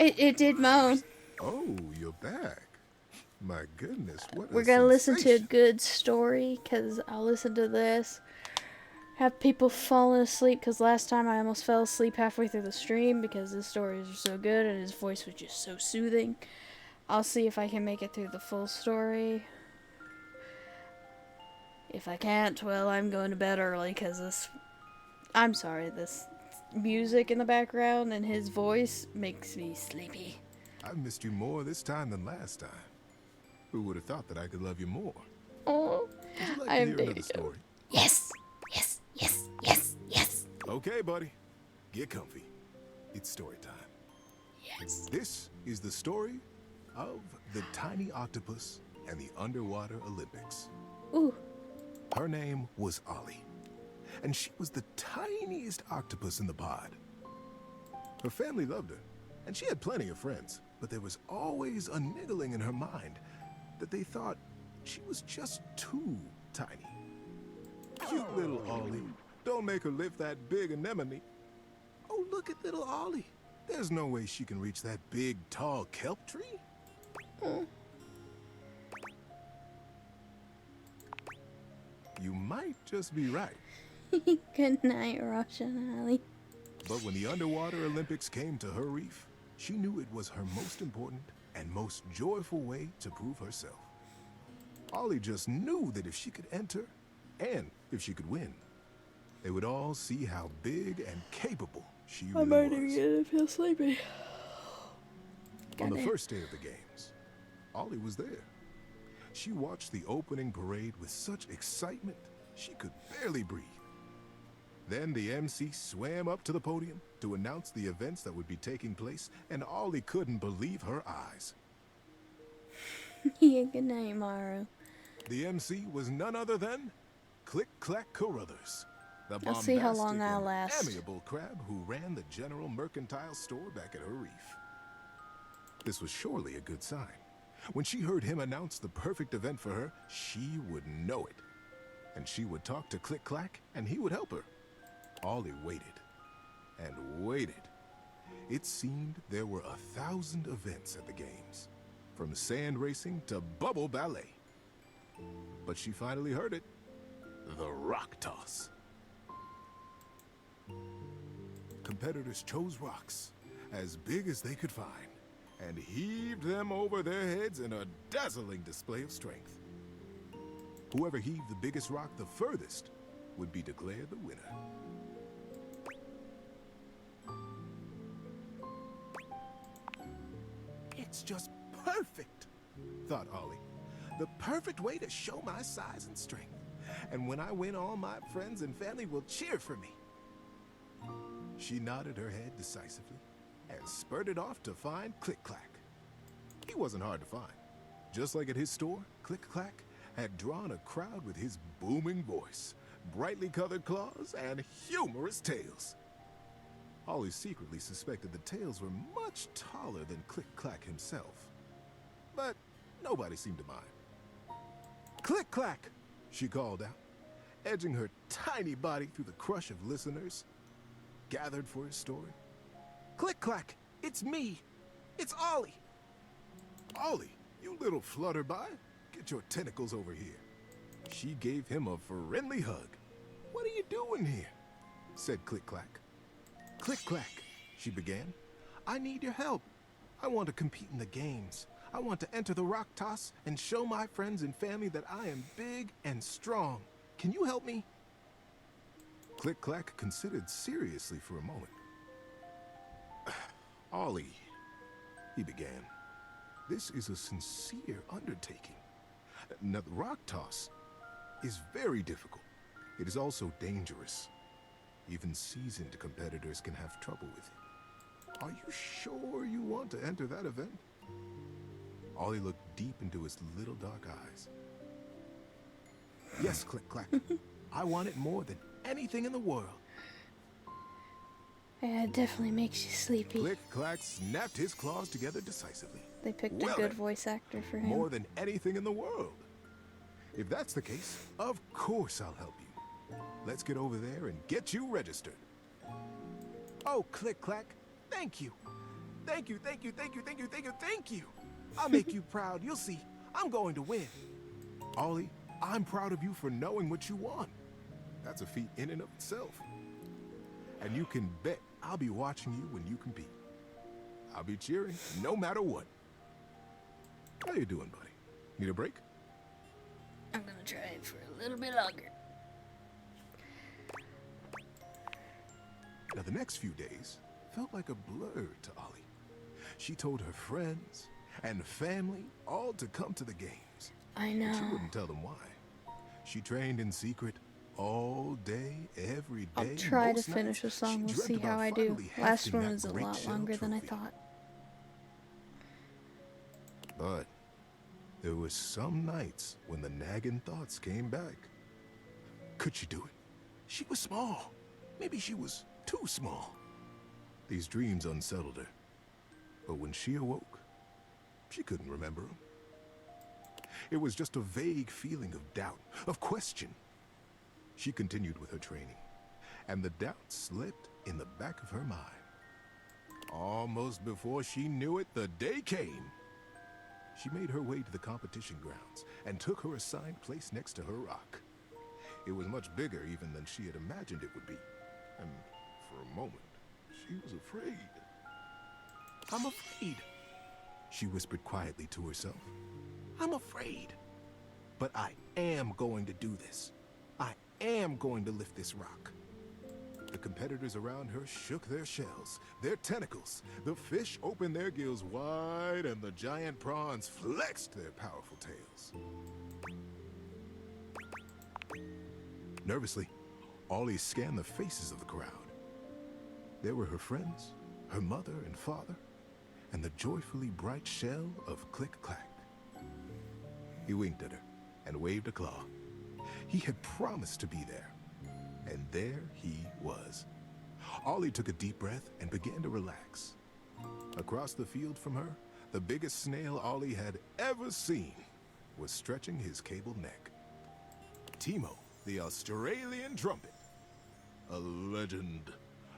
It did moan. Oh, you're back. My goodness, what We're a gonna listen to a sensation. good story because I'll listen to this. Have people falling asleep because last time I almost fell asleep halfway through the stream because his stories are so good and his voice was just so soothing. I'll see if I can make it through the full story. If I can't, well, I'm going to bed early because this. I'm sorry, this music in the background and his voice makes me sleepy. I've missed you more this time than last time. Who would have thought that I could love you more? Oh, Would you like I to am hear another dating him. story? Yes, yes, yes, yes, yes, Okay, buddy. Get comfy. It's story time. yes. This is the story of the tiny octopus and the underwater Olympics. Ooh, Her name was Olly, and she was the tiniest octopus in the pod. Her family loved her, and she had plenty of friends, but there was always a niggling in her mind that they thought she was just too tiny. Cute little Olly. Don't make her lift that big anemone. Oh, look at little Olly. There's no way she can reach that big, tall kelp tree. You might just be right. good night, Rosh and Ali. But when the underwater Olympics came to her reef, she knew it was her most important and most joyful way to prove herself. Olly just knew that if she could enter, and if she could win, they would all see how big and capable she I really might even was. get to feel sleepy. On the Goddamn. first day of the games, Olly was there. She watched the opening parade with such excitement, she could barely breathe. Then the MC swam up to the podium to announce the events that would be taking place, and Olly couldn't believe her eyes. Yeah, good night, Maru. The MC was none other than Click Clack Carruthers, the I'll see how bombastic long I'll and last. amiable crab who ran the General Mercantile Store back at her reef. This was surely a good sign. When she heard him announce the perfect event for her, she would know it. And she would talk to Click Clack, and he would help her. Olly waited and waited. It seemed there were 1,000 events at the games, from sand racing to bubble ballet. But she finally heard it. The rock toss. Competitors chose rocks as big as they could find and heaved them over their heads in a dazzling display of strength. Whoever heaved the biggest rock the furthest would be declared the winner. It's just perfect, thought Olly. The perfect way to show my size and strength. And when I win, all my friends and family will cheer for me. She nodded her head decisively and spurted off to find Click Clack. He wasn't hard to find. Just like at his store, Click Clack had drawn a crowd with his booming voice, brightly colored claws, and humorous tails. Olly secretly suspected the tails were much taller than Click Clack himself. But nobody seemed to mind. Click Clack, she called out, edging her tiny body through the crush of listeners gathered for his story. Click Clack, it's me. It's Olly. Olly, you little flutterby, get your tentacles over here. She gave him a friendly hug. What are you doing here? Said Click Clack. Click Clack, she began. I need your help. I want to compete in the games. I want to enter the rock toss and show my friends and family that I am big and strong. Can you help me? Click Clack considered seriously for a moment. Olly, he began, this is a sincere undertaking. Now, the rock toss is very difficult. It is also dangerous. Even seasoned competitors can have trouble with it. Are you sure you want to enter that event? Olly looked deep into his little dark eyes. Yes, Click Clack. I want it more than anything in the world. Yeah, it definitely makes you sleepy. Click Clack snapped his claws together decisively. They picked Well a good then, voice actor for him. more than anything in the world. If that's the case, of course I'll help you. Let's get over there and get you registered. Oh, Click Clack, thank you. Thank you, thank you, thank you, thank you, thank you, thank you. I'll make you proud. You'll see. I'm going to win. Ollie, I'm proud of you for knowing what you want. That's a feat in and of itself. And you can bet I'll be watching you when you compete. I'll be cheering no matter what. How you doing, buddy? Need a break? I'm gonna try it for a little bit longer. Now, the next few days felt like a blur to Ollie. She told her friends and family all to come to the games. I But she know. wouldn't tell them why. She trained in secret all day, every day. I'll try to Most finish nights, the song. she We'll dreamt see how about I do. finally Last hefting one that was a great lot shell longer than I trophy. thought. But there were some nights when the nagging thoughts came back. Could she do it? She was small. Maybe she was too small. These dreams unsettled her. But when she awoke, she couldn't remember them. It was just a vague feeling of doubt, of question. She continued with her training, and the doubt slipped in the back of her mind. Almost before she knew it, the day came. She made her way to the competition grounds and took her assigned place next to her rock. It was much bigger even than she had imagined it would be. And for a moment, she was afraid. I'm afraid, she whispered quietly to herself. I'm afraid. But I am going to do this. I am going to lift this rock. The competitors around her shook their shells, their tentacles. The fish opened their gills wide, and the giant prawns flexed their powerful tails. Nervously, Ollie scanned the faces of the crowd. There were her friends, her mother and father, and the joyfully bright shell of Click-Clack. He winked at her and waved a claw. He had promised to be there, and there he was. Ollie took a deep breath and began to relax. Across the field from her, the biggest snail Ollie had ever seen was stretching his cabled neck. Timo, the Australian trumpet, a legend,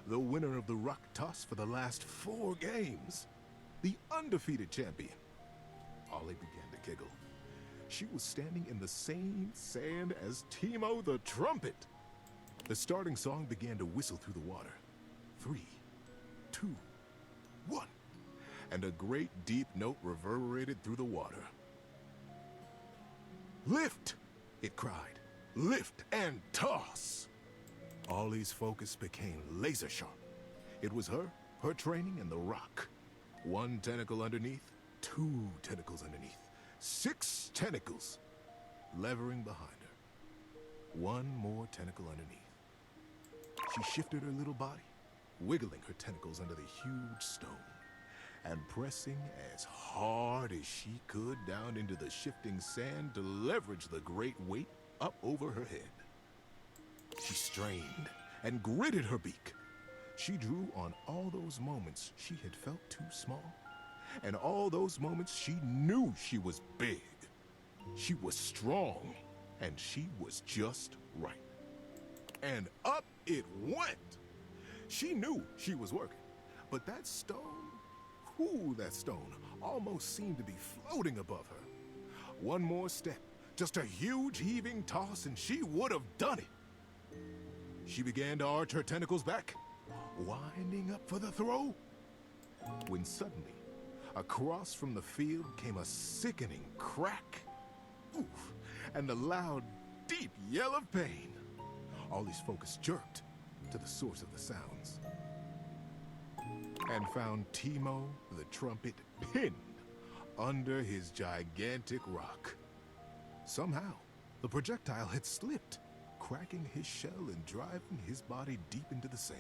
the winner of the rock toss for the last 4 games, the undefeated champion. Ollie began to giggle. She was standing in the same sand as Timo the trumpet. The starting song began to whistle through the water. 3, 2, 1. And a great deep note reverberated through the water. Lift, it cried. Lift and toss. Ollie's focus became laser sharp. It was her training, and the rock. 1 tentacle underneath, 2 tentacles underneath, 6 tentacles levering behind her. 1 more tentacle underneath. She shifted her little body, wiggling her tentacles under the huge stone, and pressing as hard as she could down into the shifting sand to leverage the great weight up over her head. She strained and gritted her beak. She drew on all those moments she had felt too small, and all those moments she knew she was big. She was strong, and she was just right. And up it went. She knew she was working, but that stone, that stone almost seemed to be floating above her. 1 more step, just a huge heaving toss, and she would have done it. She began to arch her tentacles back, winding up for the throw, when suddenly, across from the field came a sickening crack, oof, and a loud, deep yell of pain. Ollie's focus jerked to the source of the sounds, and found Timo the trumpet pinned under his gigantic rock. Somehow, the projectile had slipped, cracking his shell and driving his body deep into the sand.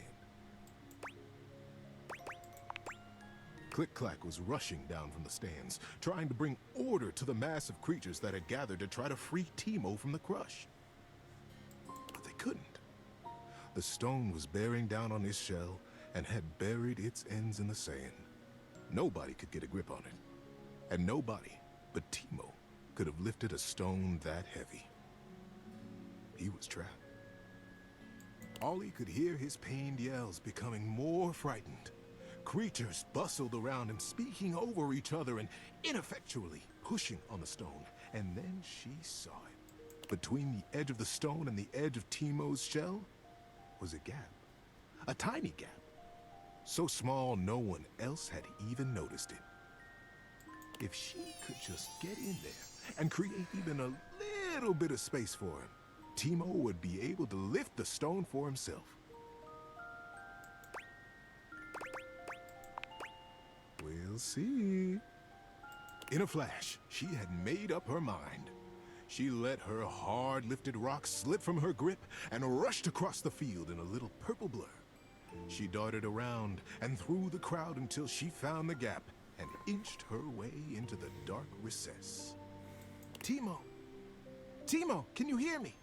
Click-Clack was rushing down from the stands, trying to bring order to the mass of creatures that had gathered to try to free Timo from the crush. But they couldn't. The stone was bearing down on his shell and had buried its ends in the sand. Nobody could get a grip on it, and nobody but Timo could have lifted a stone that heavy. He was trapped. Ollie could hear his pained yells becoming more frightened. Creatures bustled around him, speaking over each other and ineffectually pushing on the stone. And then she saw it. Between the edge of the stone and the edge of Timo's shell was a gap. A tiny gap. So small no one else had even noticed it. If she could just get in there and create even a little bit of space for him, Timo would be able to lift the stone for himself. We'll see. In a flash, she had made up her mind. She let her hard-lifted rock slip from her grip and rushed across the field in a little purple blur. She darted around and through the crowd until she found the gap and inched her way into the dark recess. Timo! Timo, can you hear me?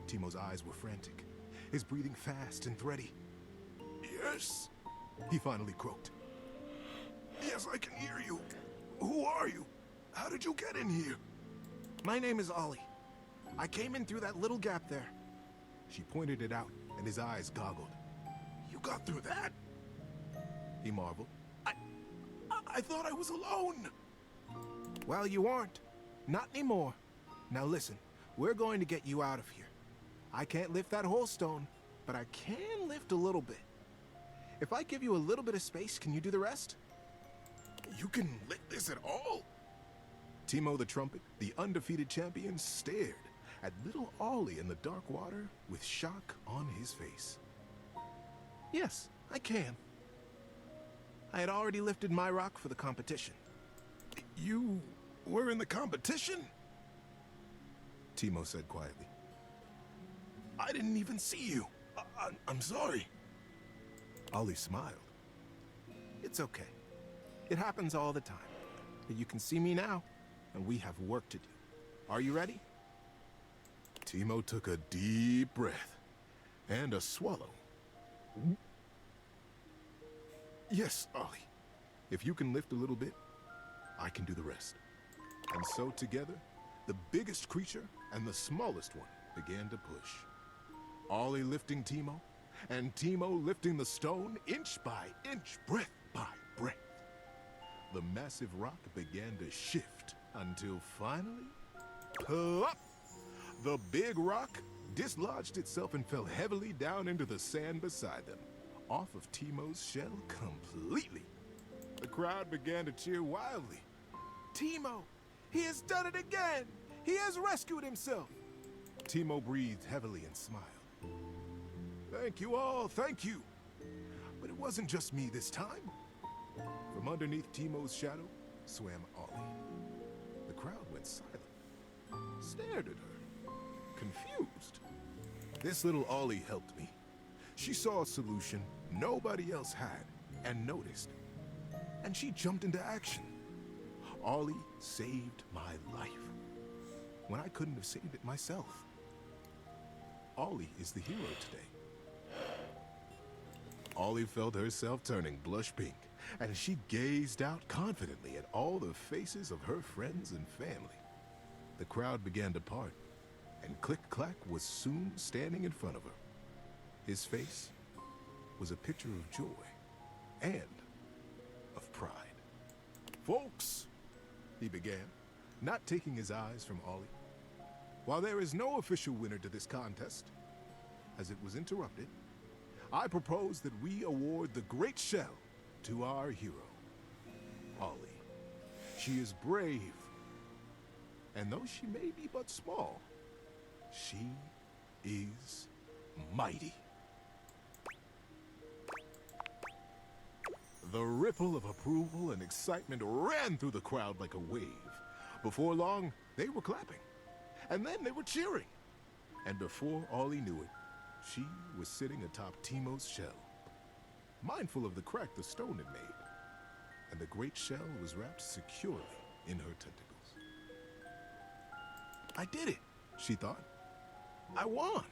Timo's eyes were frantic, his breathing fast and thready. Yes, he finally croaked. Yes, I can hear you. Who are you? How did you get in here? My name is Olly. I came in through that little gap there. She pointed it out, and his eyes goggled. You got through that? He marveled. I thought I was alone. Well, you aren't. Not anymore. Now listen, we're going to get you out of here. I can't lift that whole stone, but I can lift a little bit. If I give you a little bit of space, can you do the rest? You can lift this at all? Timo the Trumpet, the undefeated champion, stared at little Olly in the dark water with shock on his face. Yes, I can. I had already lifted my rock for the competition. You were in the competition? Timo said quietly. I didn't even see you. I'm sorry. Olly smiled. It's okay. It happens all the time. But you can see me now, and we have work to do. Are you ready? Timo took a deep breath and a swallow. Yes, Olly. If you can lift a little bit, I can do the rest. And so together, the biggest creature and the smallest one began to push. Olly lifting Timo, and Timo lifting the stone inch by inch, breath by breath. The massive rock began to shift until finally, plop! The big rock dislodged itself and fell heavily down into the sand beside them, off of Timo's shell completely. The crowd began to cheer wildly. Timo! He has done it again! He has rescued himself! Timo breathed heavily and smiled. Thank you all, thank you! But it wasn't just me this time. From underneath Timo's shadow swam Olly. The crowd went silent, stared at her, confused. This little Olly helped me. She saw a solution nobody else had and noticed. And she jumped into action. Olly saved my life when I couldn't have saved it myself. Olly is the hero today. Olly felt herself turning blush pink, and she gazed out confidently at all the faces of her friends and family. The crowd began to part, and Click-Clack was soon standing in front of her. His face was a picture of joy and of pride. Folks, he began, not taking his eyes from Olly. While there is no official winner to this contest, as it was interrupted, I propose that we award the Great Shell to our hero, Olly. She is brave, and though she may be but small, she is mighty. The ripple of approval and excitement ran through the crowd like a wave. Before long, they were clapping, and then they were cheering. And before Olly knew it, she was sitting atop Timo's shell, mindful of the crack the stone had made, and the great shell was wrapped securely in her tentacles. I did it, she thought. I won.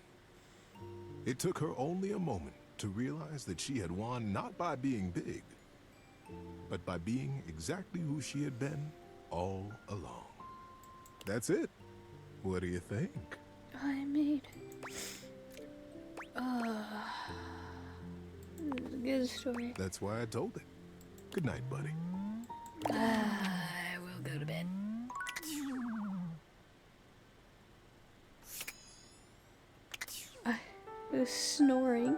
It took her only a moment to realize that she had won not by being big, but by being exactly who she had been all along. That's it. What do you think? I mean, This is a good story. That's why I told it. Good night, buddy. I will go to bed. I was snoring.